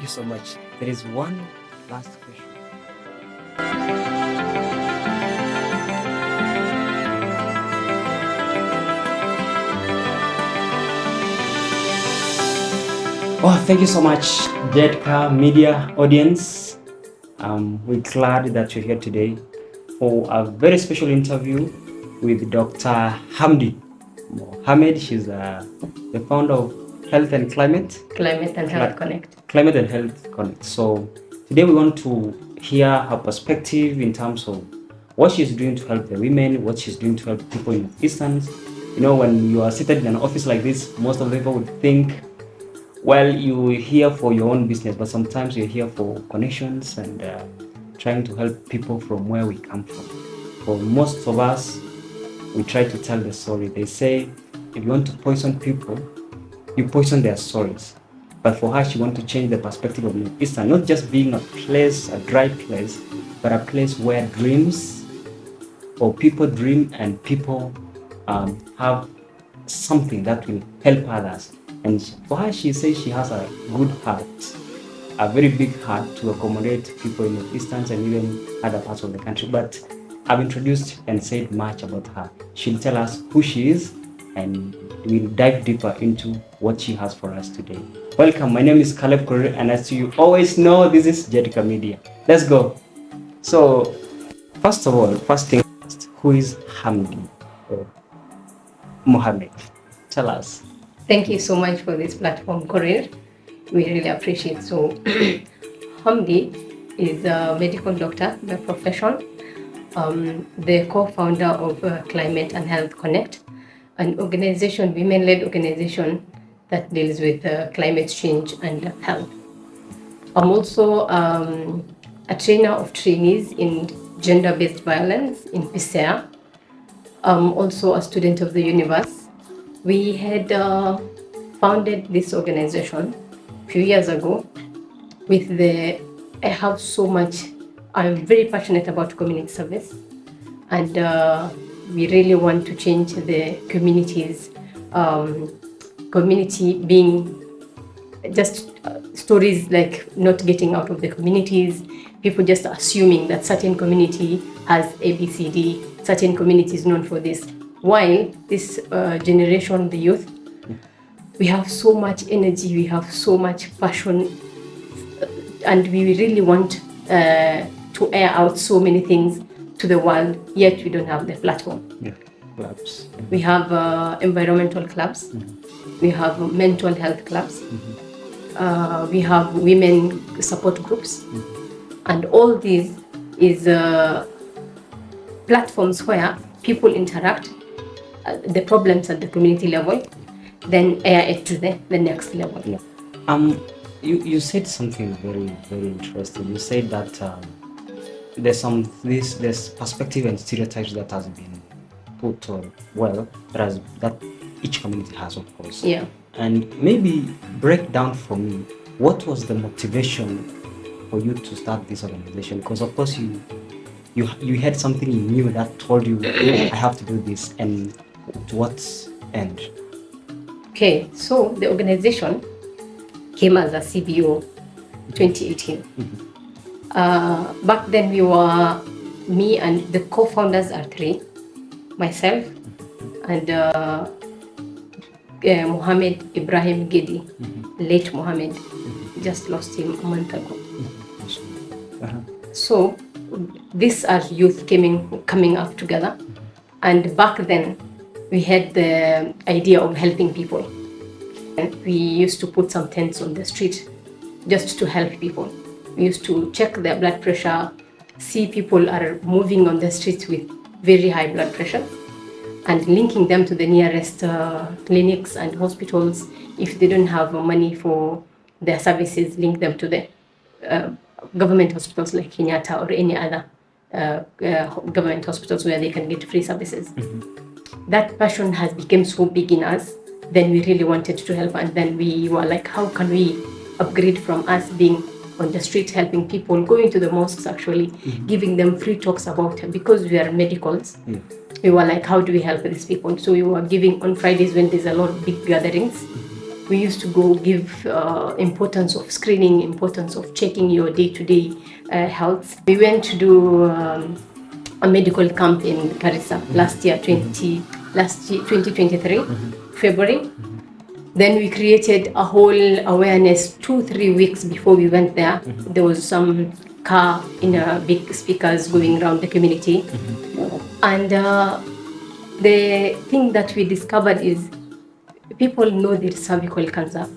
you so much. There is one last question. Oh, thank you so much, Jedka Media audience. We're glad that you're here today for a very special interview with Dr. Hamdi Mohammed. She's the founder of Health and Climate. Climate and Health Connect. Climate and Health Connect. So today we want to hear her perspective in terms of what she's doing to help the women, what she's doing to help people in Eastern. You know, when you are seated in an office like this, most of the people would think, well, you're here for your own business, but sometimes you're here for connections and trying to help people from where we come from. For most of us, we try to tell the story. They say, if you want to poison people, you poison their stories. But for her, she wants to change the perspective of Middle Eastern, not just being a place, a dry place, but a place where dreams, or people dream and people have something that will help others. And for her, she says she has a good heart, a very big heart to accommodate people in the Eastern and even other parts of the country. But I've introduced and said much about her. She'll tell us who she is, and we'll dive deeper into what she has for us today. Welcome, my name is Conqueror, and as you always know, this is Jedka Media. Let's go. So, first of all, first thing first, who is Hamdi or Mohammed? Tell us. Thank you so much for this platform, Courier. We really appreciate. So, Hamdi is a medical doctor by profession, the co-founder of Climate and Health Connect, an organization, women-led organization that deals with climate change and health. I'm also a trainer of trainees in gender-based violence in PCEA. I'm also a student of the universe. We had founded this organization a few years ago I'm very passionate about community service, and we really want to change the community being just stories like not getting out of the communities, people just assuming that certain community has ABCD, certain community is known for this. While this generation, the youth, we have so much energy, we have so much passion, and we really want to air out so many things to the world, yet we don't have the platform. Yeah, clubs. We have environmental clubs, we have mental health clubs, we have women support groups, and all these is platforms where people interact the problems at the community level, then air it to the next level. Yeah. You said something very, very interesting. You said that there's perspective and stereotypes that has been put on, that each community has, of course. Yeah. And maybe break down for me, what was the motivation for you to start this organization? Because of course you had something you knew that told you, I have to do this, and to what end? Okay, so the organization came as a CBO 2018. Back then me and the co-founders are three, myself and Mohammed Ibrahim Gedi, late Mohammed, just lost him a month ago. So these are youth coming up together, and back then we had the idea of helping people. And we used to put some tents on the street just to help people. We used to check their blood pressure, see people are moving on the streets with very high blood pressure, and linking them to the nearest clinics and hospitals. If they don't have money for their services, link them to the government hospitals like Kenyatta or any other government hospitals where they can get free services. That passion has become so big in us, then we really wanted to help, and then we were like, how can we upgrade from us being on the street helping people, going to the mosques actually, giving them free talks about it, because we are medicals. We were like, how do we help these people? So we were giving on Fridays when there's a lot of big gatherings, We used to go give importance of screening, importance of checking your day-to-day health. We went to do a medical camp in Garissa last year, 2023, February. Then we created a whole awareness 2-3 weeks before we went there. There was some car in a big speakers going around the community. And the thing that we discovered is people know there's cervical cancer,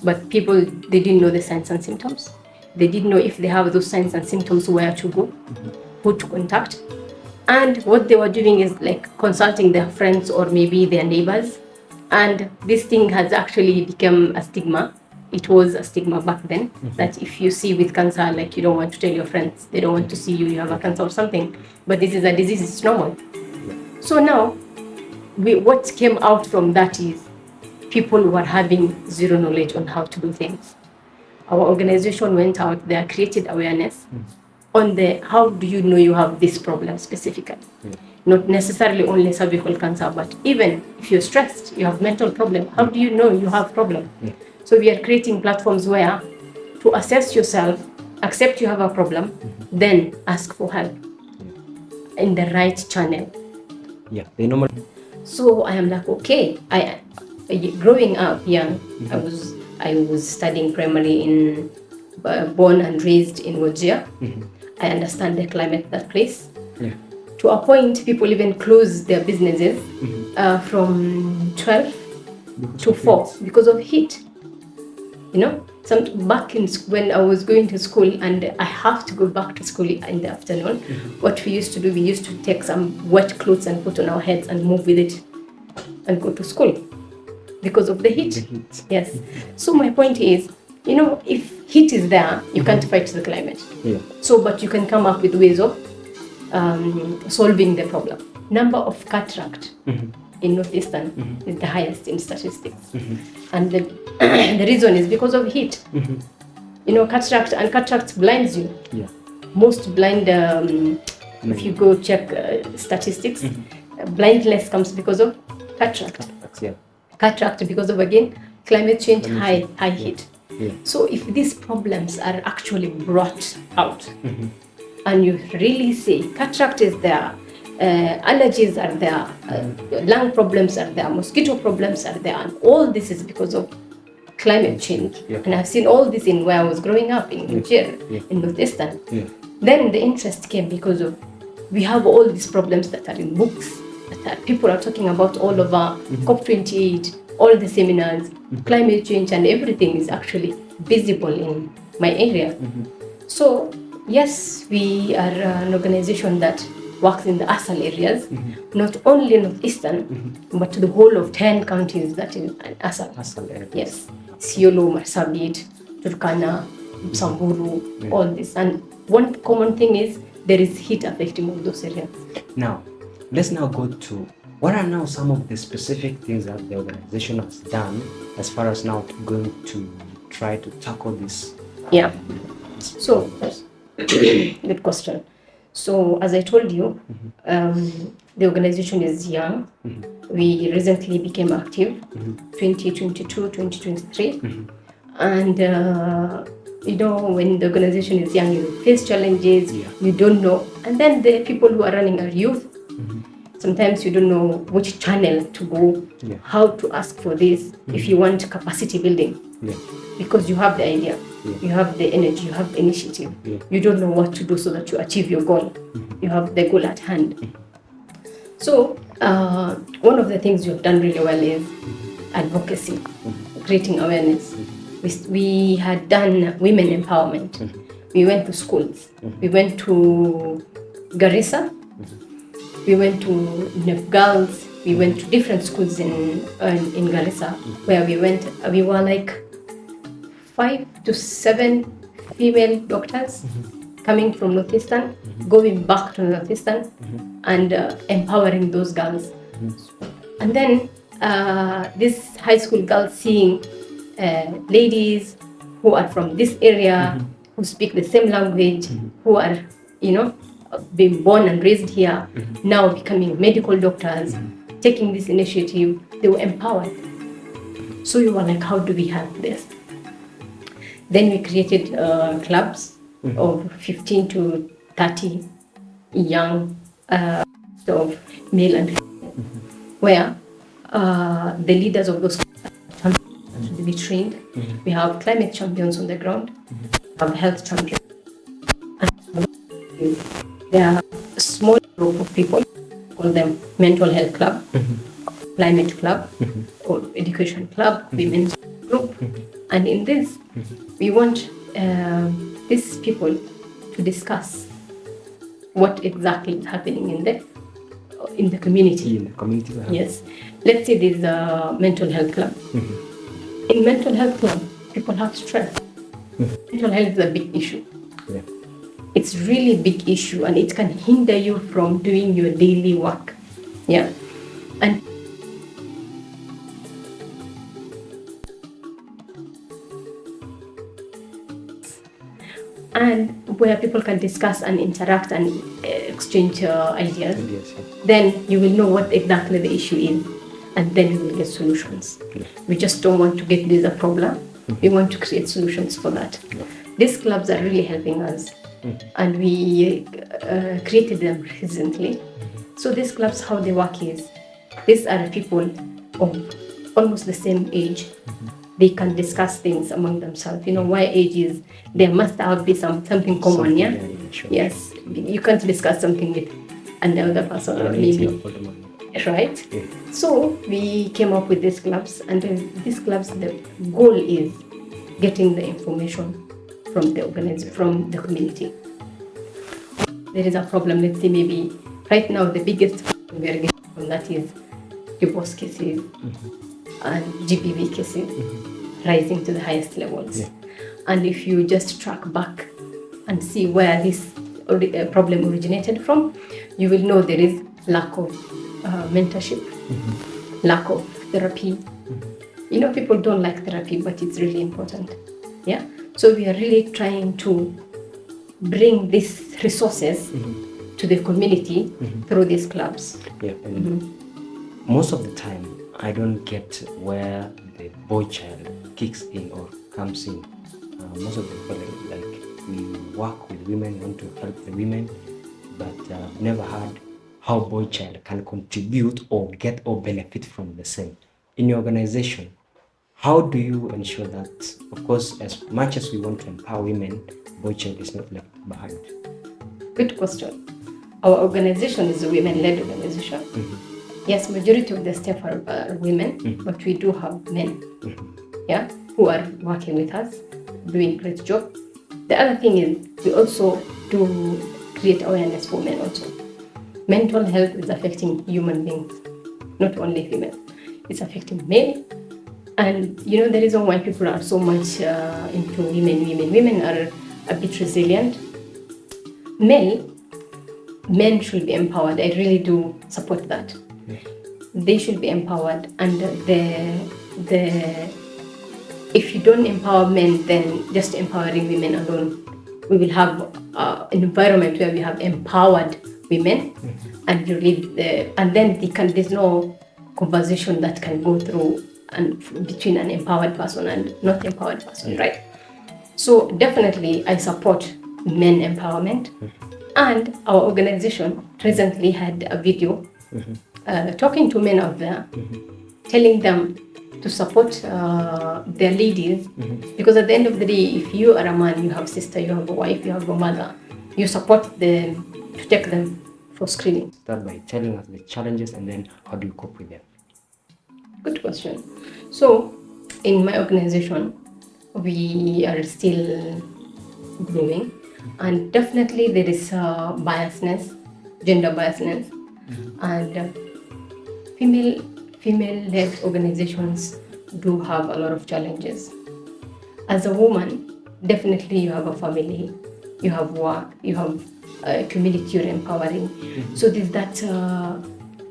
but they didn't know the signs and symptoms. They didn't know if they have those signs and symptoms, where to go, who to contact. And what they were doing is like consulting their friends or maybe their neighbors. And this thing has actually become a stigma. It was a stigma back then, that if you see with cancer, like you don't want to tell your friends, they don't want to see you have a cancer or something. But this is a disease, it's normal. So now, what came out from that is people were having zero knowledge on how to do things. Our organization went out there, created awareness on how do you know you have this problem specifically. Not necessarily only cervical cancer, but even if you're stressed, you have mental problem, how do you know you have problem? So we are creating platforms where to assess yourself, accept you have a problem, then ask for help in the right channel. They normally. So I am like, okay, growing up young, I was studying primary in, born and raised in Wajir. I understand the climate that place. To a point, people even close their businesses from 12 to 4 because of heat. You know, back when I was going to school and I have to go back to school in the afternoon, what we used to do, we used to take some wet clothes and put on our heads and move with it and go to school because of the heat. Yes. So my point is, you know, if heat is there, you can't fight the climate. So, but you can come up with ways of solving the problem. Number of cataract in Northeastern is the highest in statistics. And the reason is because of heat. You know, cataract blinds you. Most blind, if you go check statistics, blindness comes because of cataract. Cataract because of, again, climate change, high heat. So if these problems are actually brought out, and you really say cataract is there, allergies are there, lung problems are there, mosquito problems are there, and all this is because of climate change. And I've seen all this in where I was growing up in Wajir, in Northeastern. Then the interest came because of we have all these problems that are in books, that people are talking about all over, COP28, all the seminars, climate change and everything is actually visible in my area. So yes, we are an organization that works in the ASAL areas, not only Northeastern, but the whole of 10 counties that is ASAL. Yes, Siolo, Marsabit, Turkana, Samburu, all this. And one common thing is there is heat affecting all those areas. Now, let's now go to what are now some of the specific things that the organization has done as far as now going to try to tackle this. So, good question. So, as I told you, the organization is young. We recently became active, 2022, 2023. And, you know, when the organization is young, you face challenges, you don't know. And then the people who are running are youth. Sometimes you don't know which channel to go, how to ask for this, if you want capacity building. Because you have the idea, you have the energy, you have the initiative. You don't know what to do so that you achieve your goal. You have the goal at hand. So one of the things you've done really well is advocacy, creating awareness. We had done women empowerment. We went to schools. We went to Garissa. We went to girls. We went to different schools in Garissa, where we were like 5 to 7 female doctors coming from Northeastern, going back to Northeastern, and empowering those girls. And then this high school girls seeing ladies who are from this area, who speak the same language, who are, you know, being born and raised here, now becoming medical doctors, taking this initiative, they were empowered. So we were like, how do we help this? Then we created clubs of 15 to 30 young of male and female, where the leaders of those clubs should be trained. We have climate champions on the ground, we have health champions. And there are a small group of people, call them mental health club, climate club, or education club, women's group. And in this, we want these people to discuss what exactly is happening in the community. In the community. Yes. Let's say there's a mental health club. In mental health club, people have stress. Mental health is a big issue. Yeah. It's really a big issue, and it can hinder you from doing your daily work. Yeah. And where people can discuss and interact and exchange ideas, then you will know what exactly the issue is, and then you will get solutions. We just don't want to get this a problem. We want to create solutions for that. These clubs are really helping us, and we created them recently. So these clubs, how they work is, these are people of almost the same age. They can discuss things among themselves. You know, why age is, there must have been something common, yeah? Yes, you can't discuss something with another person or maybe, right? Yeah. So we came up with these clubs, and these clubs, the goal is getting the information from the community. There is a problem, let's say maybe right now the biggest problem we are getting from that is divorce cases and GBV cases rising to the highest levels. Yeah. And if you just track back and see where this problem originated from, you will know there is lack of mentorship, lack of therapy. You know, people don't like therapy, but it's really important. Yeah. So we are really trying to bring these resources to the community through these clubs. Yeah. And most of the time, I don't get where the boy child kicks in or comes in. Most of the time, like we work with women, want to help the women, but I've never heard how boy child can contribute or get or benefit from the same. In your organization, how do you ensure that, of course, as much as we want to empower women, boy child is not left behind? Good question. Our organization is a women-led organization. Yes, majority of the staff are women, but we do have men, yeah, who are working with us, doing great job. The other thing is we also do create awareness for men also. Mental health is affecting human beings, not only female. It's affecting male. And you know, the reason why people are so much into women are a bit resilient. Men should be empowered. I really do support that. They should be empowered, and if you don't empower men, then just empowering women alone, we will have an environment where we have empowered women, and then there's no conversation that can go through and between an empowered person and not empowered person, right? So definitely I support men empowerment, and our organization recently had a video talking to men out there, telling them to support their ladies, because at the end of the day, if you are a man, you have a sister, you have a wife, you have a mother, you support them to take them for screening. Start by telling us the challenges, and then how do you cope with them? Good question. So in my organization, we are still growing, and definitely there is biasness, gender biasness, and female-led organizations do have a lot of challenges. As a woman, definitely you have a family, you have work, you have a community you're empowering. So there's that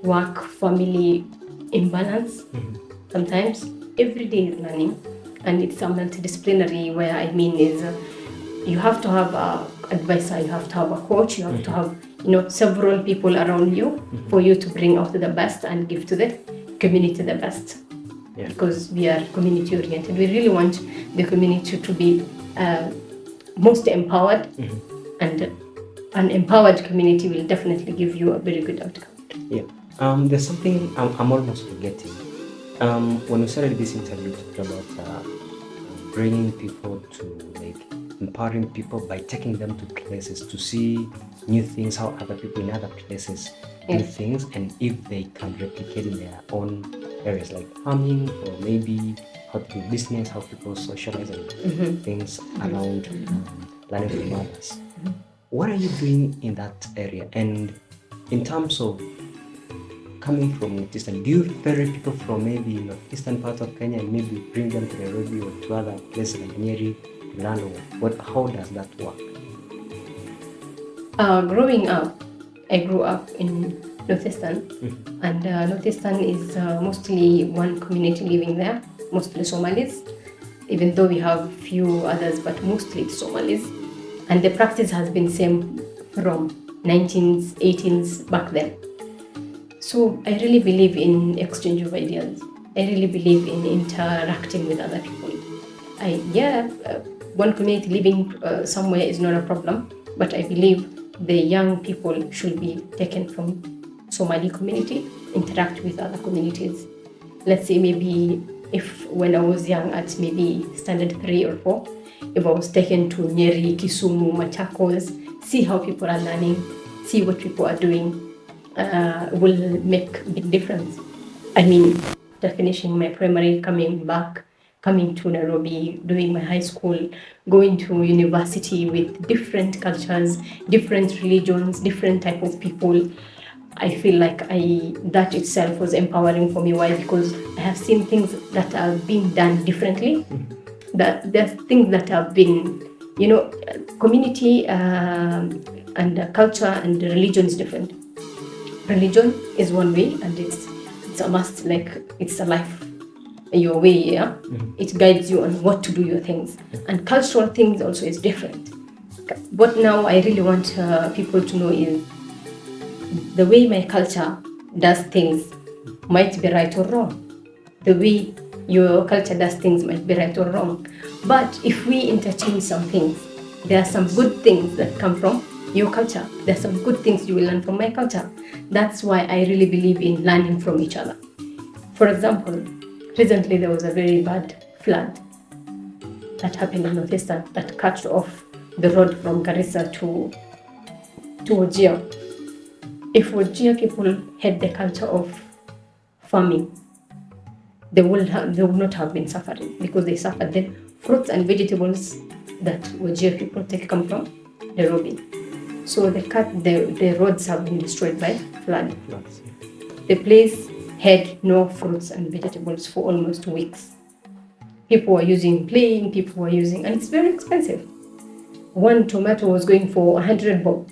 work-family imbalance. Sometimes every day is learning, and it's a multidisciplinary, where I mean is you have to have an advisor, you have to have a coach, you have to have several people around you for you to bring out the best and give to the community the best. because we are community oriented. We really want the community to be most empowered, and an empowered community will definitely give you a very good outcome. Yeah. There's something I'm almost forgetting. When we started this interview, we talked about bringing people to, like, empowering people by taking them to places to see new things, how other people in other places do things, and if they can replicate in their own areas, like farming, or maybe how to do business, how people socialize, and things around learning from others. What are you doing in that area? And in terms of coming from Northeastern, do you ferry people from maybe northeastern part of Kenya and maybe bring them to Nairobi or to other places like Nyeri, Lando? How does that work? Growing up, I grew up in Northeastern, and Northeastern is mostly one community living there, mostly Somalis, even though we have few others, but mostly it's Somalis. And the practice has been same from 19s, 18s back then. So I really believe in exchange of ideas. I really believe in interacting with other people. One community living somewhere is not a problem, but I believe the young people should be taken from Somali community, interact with other communities. Let's say maybe if when I was young at maybe standard 3 or 4, if I was taken to Nyeri, Kisumu, Machakos, see how people are learning, see what people are doing, will make a big difference. I mean, after finishing my primary, coming to Nairobi, doing my high school, going to university with different cultures, different religions, different type of people, I feel like that itself was empowering for me. Why? Because I have seen things that are being done differently. That there's things that have been, community and culture and religion is different. Religion is one way, and it's a must, like it's a life, your way, yeah. It guides you on what to do your things, and cultural things also is different. What now I really want people to know is the way my culture does things might be right or wrong. The way your culture does things might be right or wrong. But if we interchange some things, there are some good things that come from your culture. There are some good things you will learn from my culture. That's why I really believe in learning from each other. For example, recently there was a very bad flood that happened in Northeastern that cut off the road from Garissa to Wajir. If Wajir people had the culture of farming, they would not have been suffering, because they suffered. Then fruits and vegetables that Wajir people take come from Nairobi. So the roads have been destroyed by flood. The place had no fruits and vegetables for almost weeks. People were using plain, and it's very expensive. One tomato was going for 100 bob.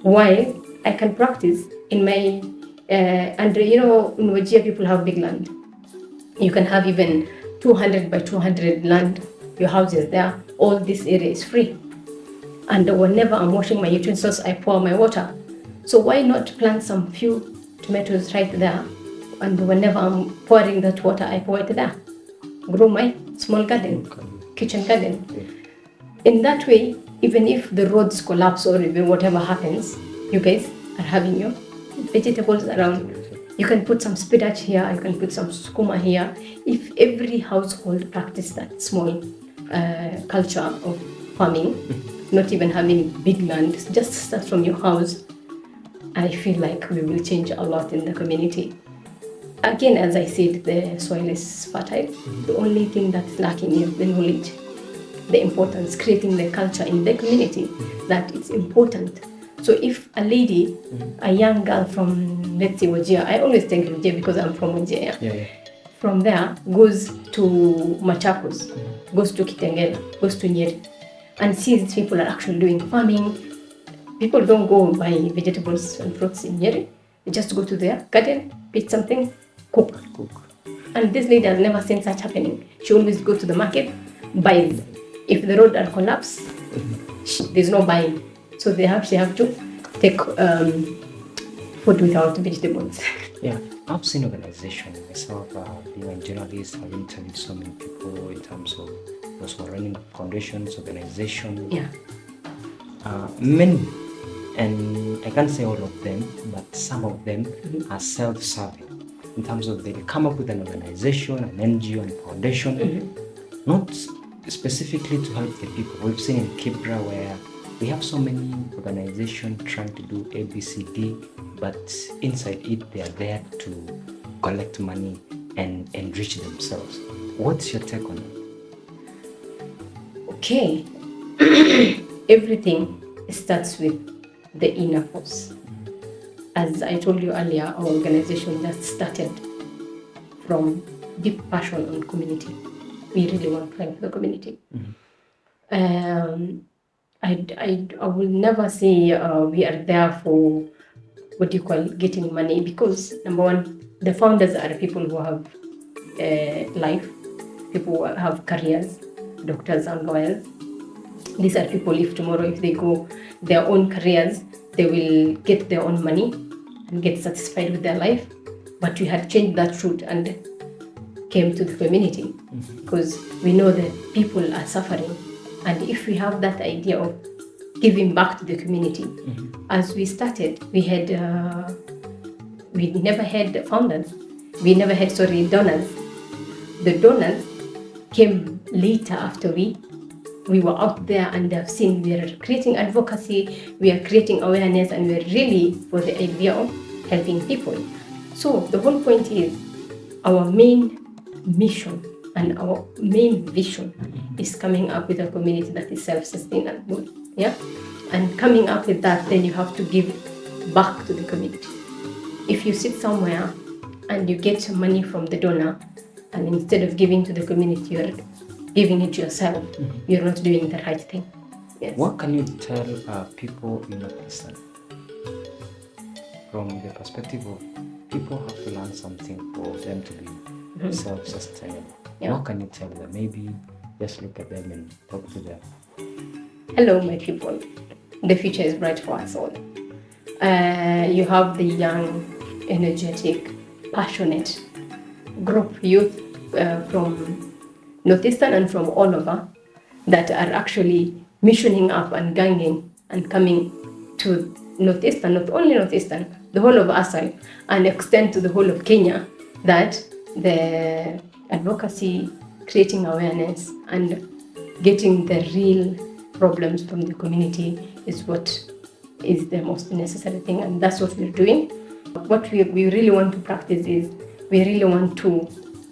While I can practice in my, in Wajir people have big land. You can have even 200 by 200 land, your house is there, all this area is free. And whenever I'm washing my utensils, I pour my water. So why not plant some few tomatoes right there? And whenever I'm pouring that water, I pour it there. Grow my small garden, kitchen garden. In that way, even if the roads collapse or even whatever happens, you guys are having your vegetables around. You can put some spinach here, you can put some sukuma here. If every household practice that small culture of farming, not even having big land, just start from your house, I feel like we will change a lot in the community. Again, as I said, the soil is fertile. The only thing that's lacking is the knowledge, the importance, creating the culture in the community that it's important. So if a lady, a young girl from, let's say, Wajir, I always think Wajir because I'm from Wajir. Yeah. From there, goes to Machakos, goes to Kitengela, goes to Nyeri, and sees people are actually doing farming. People don't go buy vegetables and fruits in Nyeri. They just go to their garden, pick something, cook. And this lady has never seen such happening. She always goes to the market, buys. If the road are collapsed, there's no buying. So she have to take food without vegetables. Yeah. I've seen organizations myself, being a journalist, I've interviewed so many people in terms of those who are running foundations, organizations. Yeah. Many, and I can't say all of them, but some of them are self-serving in terms of they come up with an organization, an NGO, and foundation, not specifically to help the people. We've seen in Kibra where we have so many organizations trying to do A, B, C, D, but inside it they are there to collect money and enrich themselves. What's your take on it? Okay. Everything starts with the inner force. As I told you earlier, our organization just started from deep passion on community. We really want to help the community. I will never say we are there for getting money, because number one, the founders are people who have life, people who have careers, doctors and lawyers. These are people, if tomorrow, if they go their own careers, they will get their own money and get satisfied with their life. But we had changed that route and came to the community, because we know that people are suffering. And if we have that idea of giving back to the community, as we started, we never had founders. We never had, donors. The donors came later after we were out there and have seen we are creating advocacy, we are creating awareness, and we are really for the idea of helping people. So the whole point is our main mission and our main vision is coming up with a community that is self-sustainable. Yeah? And coming up with that, then you have to give back to the community. If you sit somewhere and you get money from the donor, and instead of giving to the community, you're giving it to yourself, you're not doing the right thing. Yes. What can you tell people in Pakistan from the perspective of people have to learn something for them to be self-sustainable? Yeah. What can you tell them? Maybe just look at them and talk to them. Hello, my people. The future is bright for us all. You have the young, energetic, passionate group youth from Northeastern and from all over that are actually missioning up and ganging and coming to Northeastern, not only Northeastern, the whole of Assam, and extend to the whole of Kenya, that the advocacy, creating awareness, and getting the real problems from the community is what is the most necessary thing, and that's what we're doing. What we really want to practice is we really want to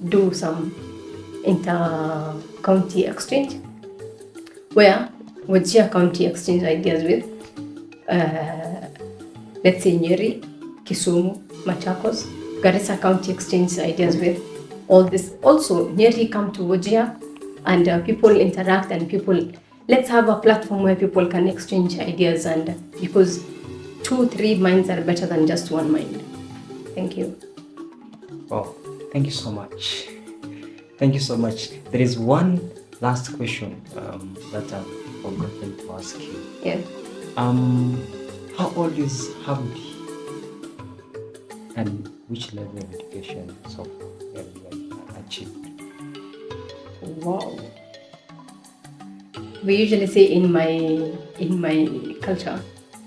do some inter-county exchange, where Wajir County exchange ideas with, let's say, Nyeri, Kisumu, Machakos, Garissa County exchange ideas with all this. Also, Nyeri come to Wajir and people interact, and let's have a platform where people can exchange ideas, and because 2-3 minds are better than just one mind. Thank you. Oh, thank you so much. Thank you so much. There is one last question that I've forgotten to ask you. Yeah. How old is Hamdi? And which level of education so far have you achieved? Wow. We usually say in my culture,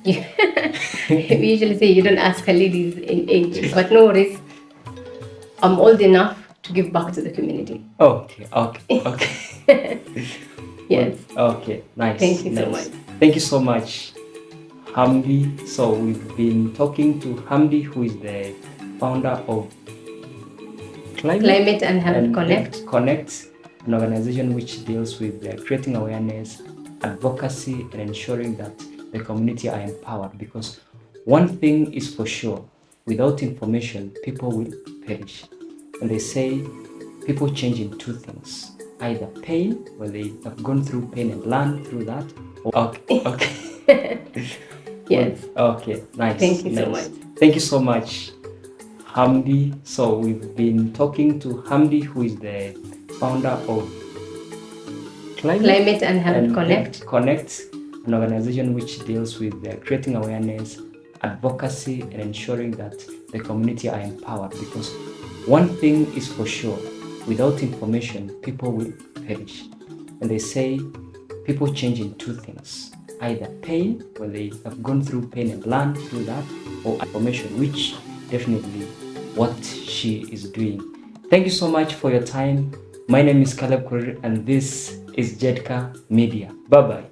we usually say you don't ask a ladies in age, but no worries. I'm old enough to give back to the community. Okay. Yes. Okay, nice. Thank you so nice. much. Thank you so much, Hamdi. So we've been talking to Hamdi, who is the founder of Climate and Health Connect, an organization which deals with creating awareness, advocacy, and ensuring that the community are empowered. Because one thing is for sure, without information, people will perish. And they say people change in two things: either pain, where they have gone through pain and learned through that. Okay. Yes. Okay, nice. Thank you nice. so much. Thank you so much, Hamdi. So we've been talking to Hamdi, who is the founder of Climate and Health Connect, an organization which deals with creating awareness, advocacy, and ensuring that the community are empowered, because one thing is for sure, without information, people will perish. And they say people change in two things, either pain, when they have gone through pain and learned through that, or information, which definitely what she is doing. Thank you so much for your time. My name is Caleb Kurir, and this is Jedka Media. Bye-bye.